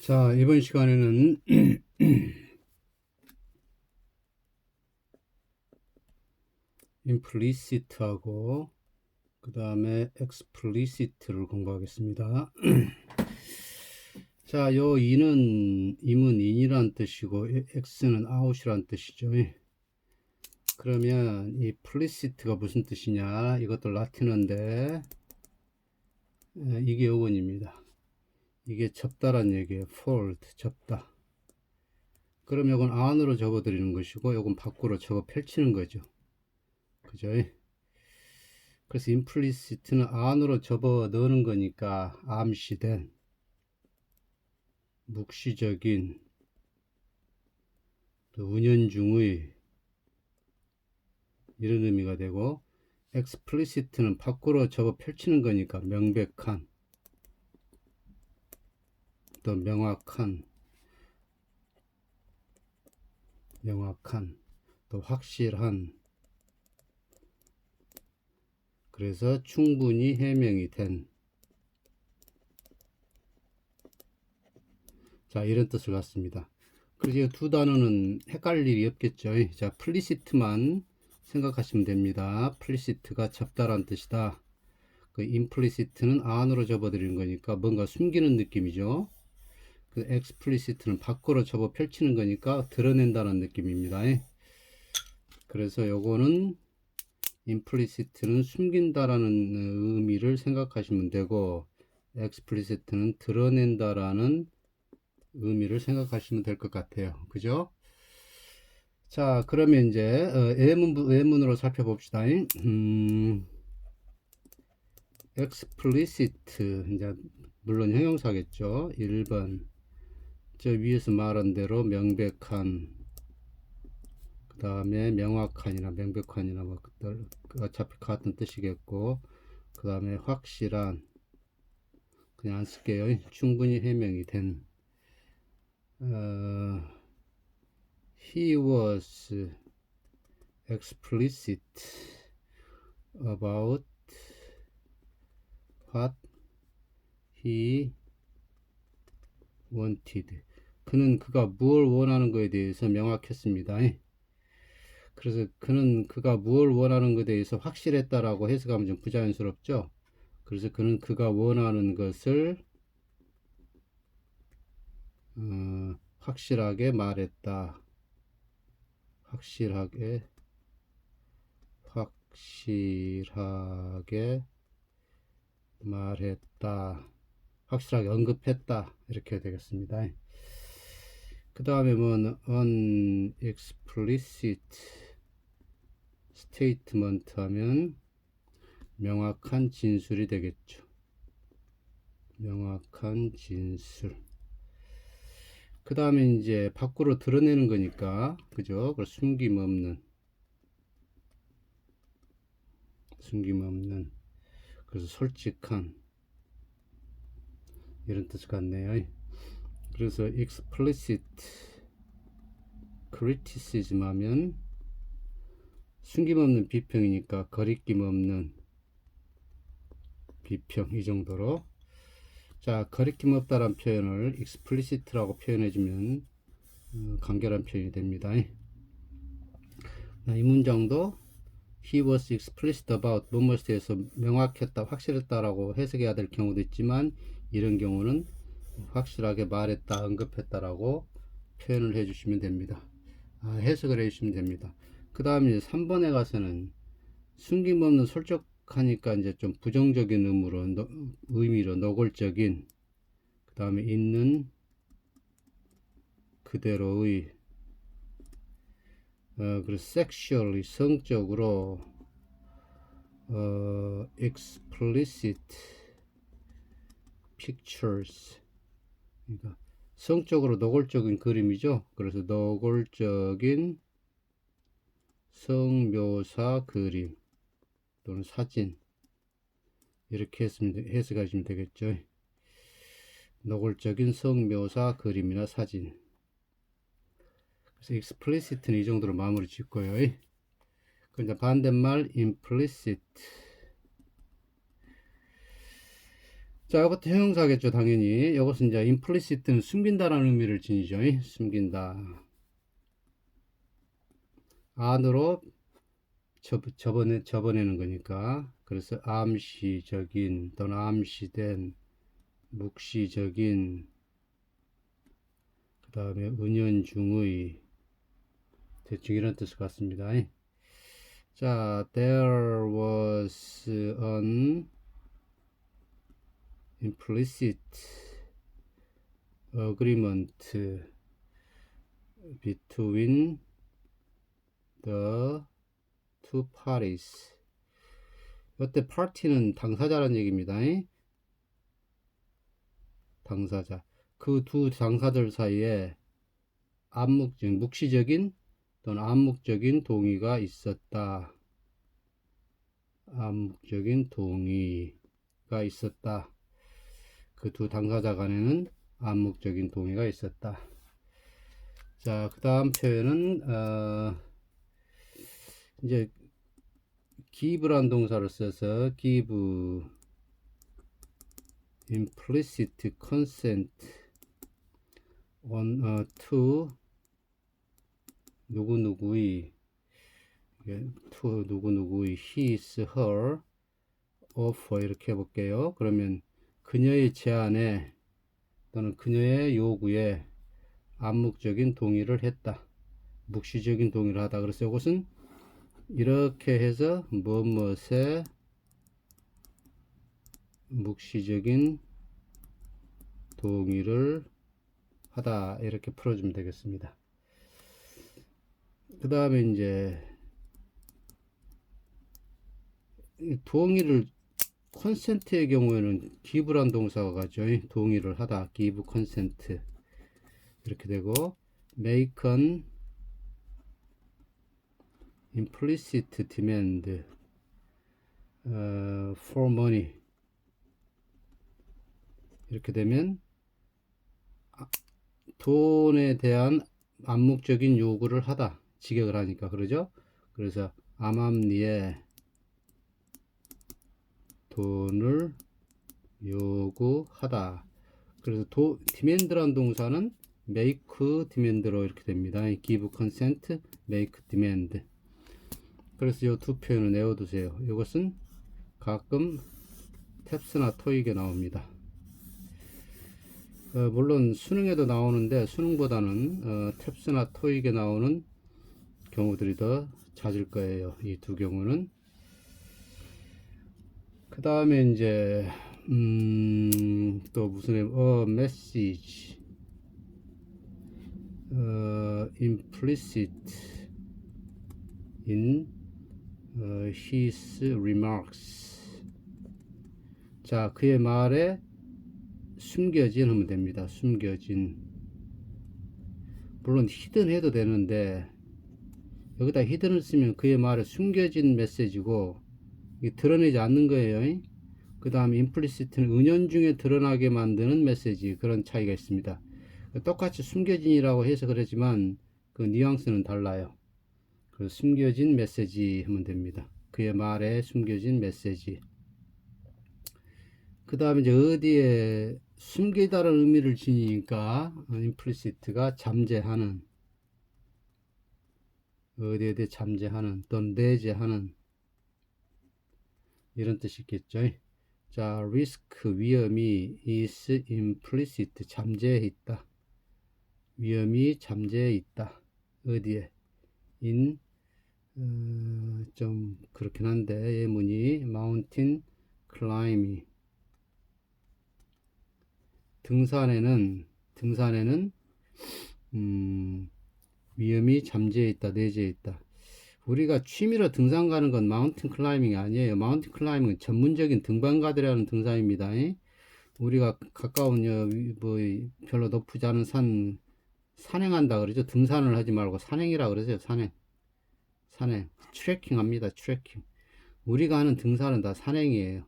자, 이번 시간에는 implicit하고 그 다음에 explicit를 공부하겠습니다. 자, 요 in은 임은 in이란 뜻이고 x는 out이란 뜻이죠. 그러면 이 implicit가 무슨 뜻이냐? 이것도 라틴어인데 이게 어원입니다. 이게 접다란 얘기예요. fold, 접다. 그럼 이건 안으로 접어드리는 것이고 이건 밖으로 접어 펼치는 거죠. 그죠? 그래서 implicit는 안으로 접어 넣는 거니까 암시된 묵시적인 또 은연중의 이런 의미가 되고, explicit는 밖으로 접어 펼치는 거니까 명백한 또 명확한 또 확실한, 그래서 충분히 해명이 된, 자, 이런 뜻을 갖습니다. 그래서 이 두 단어는 헷갈릴 일이 없겠죠. 자, implicit만 생각하시면 됩니다. implicit가 접다란 뜻이다. 그 implicit는 안으로 접어드리는 거니까 뭔가 숨기는 느낌이죠. 그 explicit는 밖으로 접어 펼치는 거니까 드러낸다는 느낌입니다. 그래서 요거는 implicit는 숨긴다라는 의미를 생각하시면 되고, explicit는 드러낸다라는 의미를 생각하시면 될 것 같아요. 그죠? 자, 그러면 이제 예문으로 살펴봅시다. explicit, 이제 물론 형용사겠죠. 1번 저 위에서 말한 대로 명백한, 그 다음에 명확한이나 명백한이나 뭐 어차피 같은 뜻이겠고, 그 다음에 확실한, 그냥 안 쓸게요. 충분히 해명이 된. He was explicit about what he wanted. 그는 그가 무엇을 원하는 것에 대해서 명확했습니다. 그래서 그는 그가 무엇을 원하는 것에 대해서 확실했다라고 해석하면 좀 부자연스럽죠. 그래서 그는 그가 원하는 것을 확실하게 말했다. 확실하게 말했다. 확실하게 언급했다. 이렇게 되겠습니다. 그 다음에 뭐 unexplicit statement 하면 명확한 진술이 되겠죠. 명확한 진술. 그 다음에 이제 밖으로 드러내는 거니까, 그죠? 숨김없는. 그래서 솔직한, 이런 뜻 같네요. 그래서 explicit criticism 하면 숨김없는 비평이니까 거리낌 없는 비평, 이 정도로. 자, 거리낌 없다란 표현을 explicit라고 표현해주면 간결한 표현이 됩니다. 이 문장도 he was explicit about 무엇에 대해서 명확했다, 확실했다라고 해석해야 될 경우도 있지만, 이런 경우는 확실하게 말했다, 언급했다라고 표현을 해주시면 됩니다. 해석을 해주시면 됩니다. 그 다음에 3번에 가서는 숨김없는 솔직하니까 이제 좀 부정적인 의미로 노골적인, 그 다음에 있는 그대로의, 그래서 sexually 성적으로 explicit pictures, 그러니까 성적으로 노골적인 그림이죠. 그래서 노골적인 성묘사 그림 또는 사진, 이렇게 해석하시면 되겠죠. 노골적인 성묘사 그림이나 사진. 그래서 explicit는 이 정도로 마무리 짓고요. 그런데 반대말 implicit. 자, 이것도 형용사겠죠, 당연히. 이것은 이제 implicit는 숨긴다라는 의미를 지니죠. 숨긴다. 안으로 접어내는 거니까. 그래서 암시적인 또는 암시된, 묵시적인, 그 다음에 은연중의, 대충 이런 뜻을 갖습니다. 자, there was an implicit agreement between the two parties. 이때 party는 당사자라는 얘기입니다. 당사자. 그 두 당사들 사이에 묵시적인 또는 암묵적인 동의가 있었다. 암묵적인 동의가 있었다. 그 두 당사자 간에는 암묵적인 동의가 있었다. 자, 그 다음 표현은 이제 give란 동사를 써서 give implicit consent on to 누구누구의 his, her offer 이렇게 해볼게요. 그러면 그녀의 제안에 또는 그녀의 요구에 암묵적인 동의를 했다. 묵시적인 동의를 하다. 그래서 이것은 이렇게 해서 무엇에 묵시적인 동의를 하다 이렇게 풀어주면 되겠습니다. 그 다음에 이제 동의를 컨센트의 경우에는 give란 동사가 가죠. 동의를 하다, give consent 이렇게 되고, make an implicit demand for money 이렇게 되면 돈에 대한 암묵적인 요구를 하다, 직역을 하니까 그러죠. 그래서 암암리에 돈을 요구하다. 그래서 demand란 동사는 make demand로 이렇게 됩니다. give consent, make demand. 그래서 이 두 표현을 외워두세요. 이것은 가끔 탭스나 토익에 나옵니다. 물론 수능에도 나오는데 수능보다는 탭스나 토익에 나오는 경우들이 더 잦을 거예요. 이 두 경우는. 그 다음에 이제 또 무슨 message implicit in his remarks. 자, 그의 말에 숨겨진 하면 됩니다. 숨겨진. 물론 hidden 해도 되는데 여기다 hidden을 쓰면 그의 말에 숨겨진 메시지고 드러내지 않는 거예요. 그 다음 implicit는 은연중에 드러나게 만드는 메시지, 그런 차이가 있습니다. 똑같이 숨겨진이라고 해서 그러지만 그 뉘앙스는 달라요. 그래서 숨겨진 메시지 하면 됩니다. 그의 말에 숨겨진 메시지. 그 다음에 이제 어디에 숨기다라는 의미를 지니까 implicit가 잠재하는, 어디에 대해 잠재하는 또는 내재하는 이런 뜻이 있겠죠. 자, risk 위험이 is implicit 잠재해 있다. 위험이 잠재해 있다. 어디에? in 좀 그렇긴 한데 예문이 mountain climbing 등산에는 위험이 잠재해 있다, 내재해 있다. 우리가 취미로 등산 가는 건 마운틴 클라이밍이 아니에요. 마운틴 클라이밍은 전문적인 등반가들이 하는 등산입니다. 우리가 가까운 뭐 별로 높지 않은 산 산행한다 그러죠. 등산을 하지 말고 산행이라 그러죠. 산행 트레킹 합니다. 트레킹. 우리가 하는 등산은 다 산행이에요.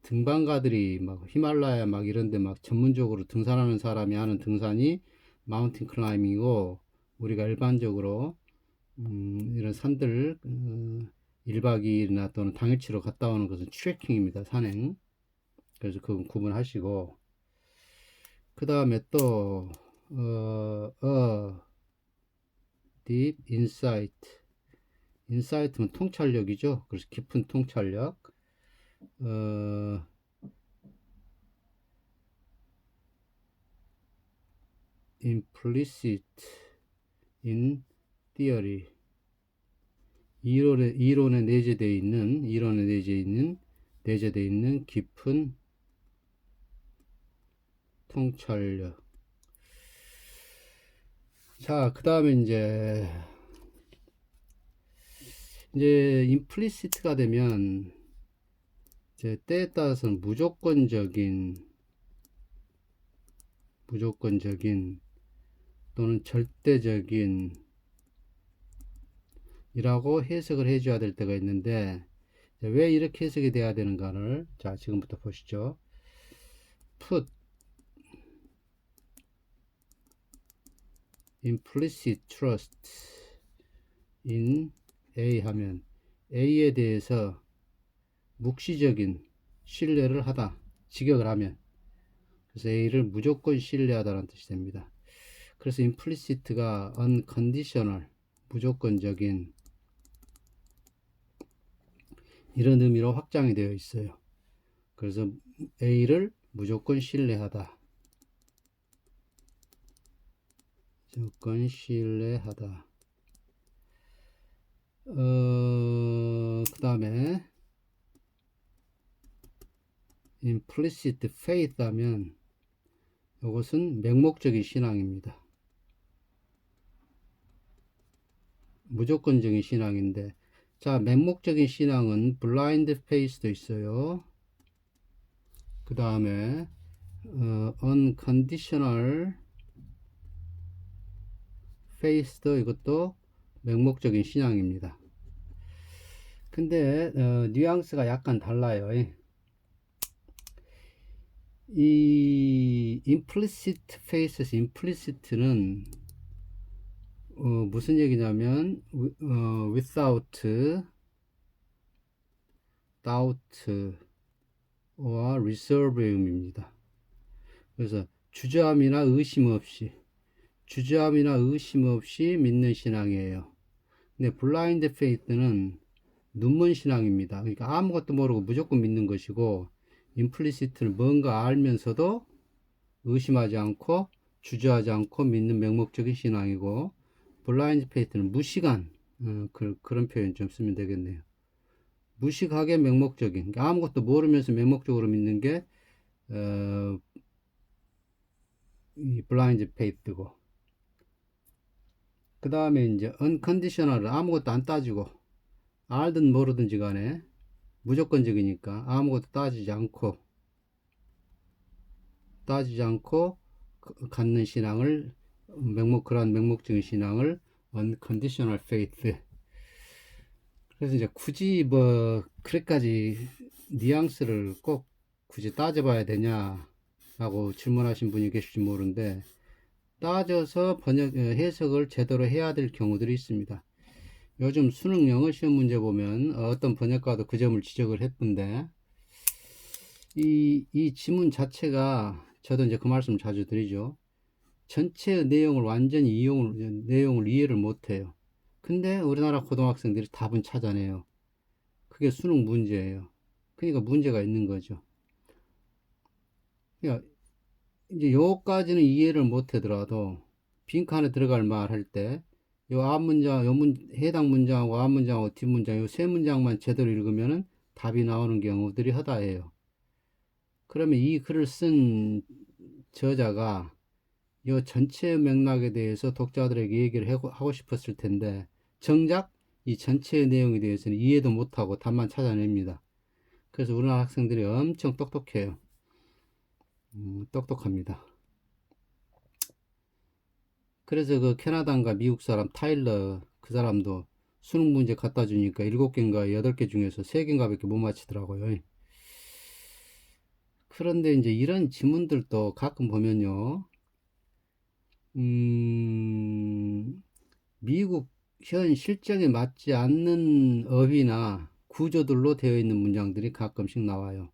등반가들이 막 히말라야 막 이런데 막 전문적으로 등산하는 사람이 하는 등산이 마운틴 클라이밍이고, 우리가 일반적으로 이런 산들 1박 2일이나 또는 당일치로 갔다 오는 것은 트레킹입니다. 산행. 그래서 그건 구분하시고, 그 다음에 또 deep insight. insight는 통찰력이죠. 그래서 깊은 통찰력. implicit in theory. 이론에 내재되어 있는 깊은 통찰력. 자, 그 다음에 이제 implicit가 되면 이제 때에 따라서는 무조건적인 또는 절대적인 이라고 해석을 해줘야 될 때가 있는데, 왜 이렇게 해석이 돼야 되는가를 자 지금부터 보시죠. put implicit trust in A 하면 A에 대해서 묵시적인 신뢰를 하다, 직역을 하면, 그래서 A를 무조건 신뢰하다라는 뜻이 됩니다. 그래서 implicit가 unconditional, 무조건적인 이런 의미로 확장이 되어 있어요. 그래서 A를 무조건 신뢰하다, 무조건 신뢰하다. 그 다음에 implicit faith 하면 이것은 맹목적인 신앙입니다. 무조건적인 신앙인데, 자, 맹목적인 신앙은 blind faith도 있어요. 그 다음에 unconditional faith도 이것도 맹목적인 신앙입니다. 근데 뉘앙스가 약간 달라요. 이 implicit faith에서 implicit는 무슨 얘기냐면 without doubt or reserve의 의미입니다. 그래서 주저함이나 의심 없이 믿는 신앙이에요. 근데 블라인드 페이스는 눈먼 신앙입니다. 그러니까 아무것도 모르고 무조건 믿는 것이고, 임플리시트는 뭔가 알면서도 의심하지 않고 주저하지 않고 믿는 맹목적인 신앙이고, 블라인드 페이스는 무식한, 그런 표현 좀 쓰면 되겠네요. 무식하게 맹목적인, 그러니까 아무것도 모르면서 맹목적으로 믿는 게 이 블라인드 페이스고, 그 다음에 이제 unconditional, 아무것도 안 따지고, 알든 모르든지 간에 무조건적이니까 아무것도 따지지 않고 갖는 신앙을, 그런 맹목적인 신앙을 unconditional faith. 그래서 이제 굳이 그래까지 뉘앙스를 꼭 굳이 따져봐야 되냐라고 질문하신 분이 계실지 모르는데, 따져서 해석을 제대로 해야 될 경우들이 있습니다. 요즘 수능 영어 시험 문제 보면 어떤 번역가도 그 점을 지적을 했던데, 이 지문 자체가, 저도 이제 그 말씀을 자주 드리죠. 전체의 내용을 완전히 내용을 이해를 못해요. 근데 우리나라 고등학생들이 답은 찾아내요. 그게 수능 문제예요. 그러니까 문제가 있는 거죠. 그러니까 이제 요까지는 이해를 못하더라도 빈칸에 들어갈 말 할 때 요 앞문장, 해당 문장하고 앞문장하고 뒷문장 요 세 문장만 제대로 읽으면은 답이 나오는 경우들이 허다해요. 그러면 이 글을 쓴 저자가 요 전체 맥락에 대해서 독자들에게 얘기를 하고 싶었을 텐데, 정작 이 전체의 내용에 대해서는 이해도 못하고 답만 찾아냅니다. 그래서 우리나라 학생들이 엄청 똑똑해요. 똑똑합니다. 그래서 그 캐나다인가 미국 사람 타일러, 그 사람도 수능 문제 갖다 주니까 7개인가 8개 중에서 3개인가 밖에 못 맞히더라고요. 그런데 이제 이런 지문들도 가끔 보면요, 미국 현 실정에 맞지 않는 어휘나 구조들로 되어 있는 문장들이 가끔씩 나와요.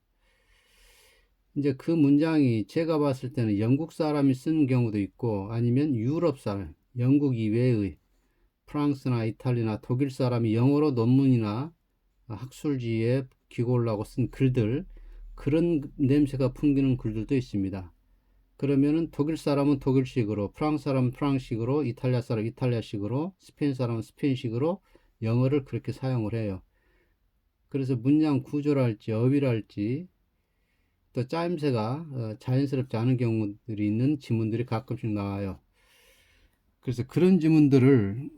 이제 그 문장이 제가 봤을 때는 영국 사람이 쓰는 경우도 있고 아니면 유럽 사람, 영국 이외의 프랑스나 이탈리아나 독일 사람이 영어로 논문이나 학술지에 기고를 하고 쓴 글들, 그런 냄새가 풍기는 글들도 있습니다. 그러면은 독일 사람은 독일식으로, 프랑스 사람은 프랑스식으로, 이탈리아 사람 이탈리아식으로, 스페인 사람은 스페인식으로 영어를 그렇게 사용을 해요. 그래서 문장 구조랄지 어휘랄지 또 짜임새가 자연스럽지 않은 경우들이 있는 지문들이 가끔씩 나와요. 그래서 그런 지문들을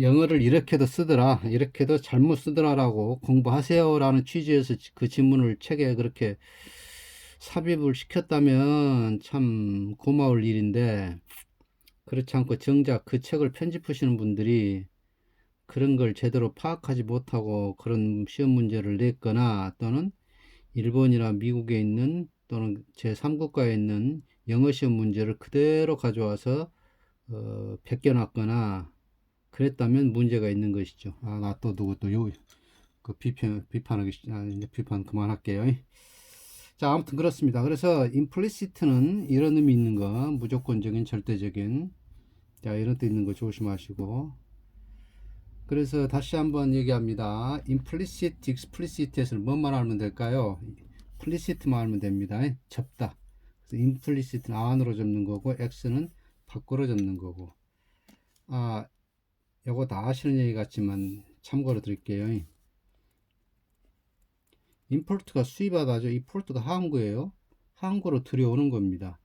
영어를 이렇게도 쓰더라, 이렇게도 잘못 쓰더라라고 공부하세요라는 취지에서 그 지문을 책에 그렇게 삽입을 시켰다면 참 고마울 일인데, 그렇지 않고 정작 그 책을 편집하시는 분들이 그런 걸 제대로 파악하지 못하고 그런 시험 문제를 냈거나, 또는 일본이나 미국에 있는 또는 제3국가에 있는 영어 시험 문제를 그대로 가져와서 베껴놨거나 그랬다면 문제가 있는 것이죠. 나 또 누구 그 비판하기, 이제 비판 그만할게요. 자, 아무튼 그렇습니다. 그래서 implicit는 이런 의미 있는 거, 무조건적인, 절대적인, 자, 이런 뜻 있는 거 조심하시고. 그래서 다시 한번 얘기합니다. implicit, explicit에서는 뭐만 알면 될까요? implicit만 알면 됩니다. 접다. 그래서 implicit는 안으로 접는 거고, x는 밖으로 접는 거고. 요거 다 아시는 얘기 같지만 참고로 드릴게요. 임포트가 수입하다죠. 임포트가 항구예요. 항구로 들여오는 겁니다.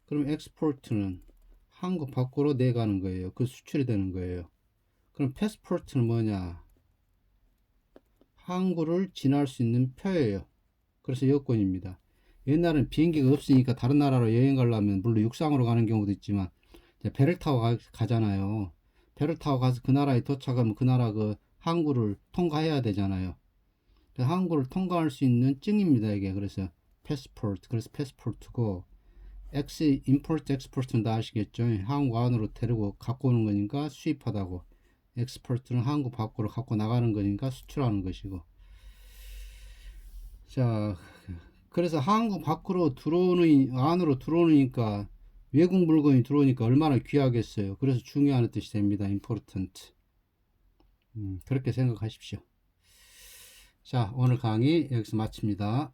그럼 엑스포트는 항구 밖으로 내가는 거예요. 그 수출이 되는 거예요. 그럼 패스포트는 뭐냐? 항구를 지날 수 있는 표예요. 그래서 여권입니다. 옛날엔 비행기가 없으니까 다른 나라로 여행 가려면 물론 육상으로 가는 경우도 있지만 배를 타고 가잖아요. 배를 타고 가서 그 나라에 도착하면 그 나라 그 항구를 통과해야 되잖아요. 항구를 통과할 수 있는 증입니다, 이게. 그래서 패스포트, 그래서 패스포트고, 임포트, 엑스포트는 다 아시겠죠? 항구 안으로 데리고 갖고 오는 거니까 수입하다고, 엑스포트는 항구 밖으로 갖고 나가는 거니까 수출하는 것이고. 자, 그래서 항구 밖으로 안으로 들어오니까, 외국 물건이 들어오니까 얼마나 귀하겠어요. 그래서 중요한 뜻이 됩니다. important. 그렇게 생각하십시오. 자, 오늘 강의 여기서 마칩니다.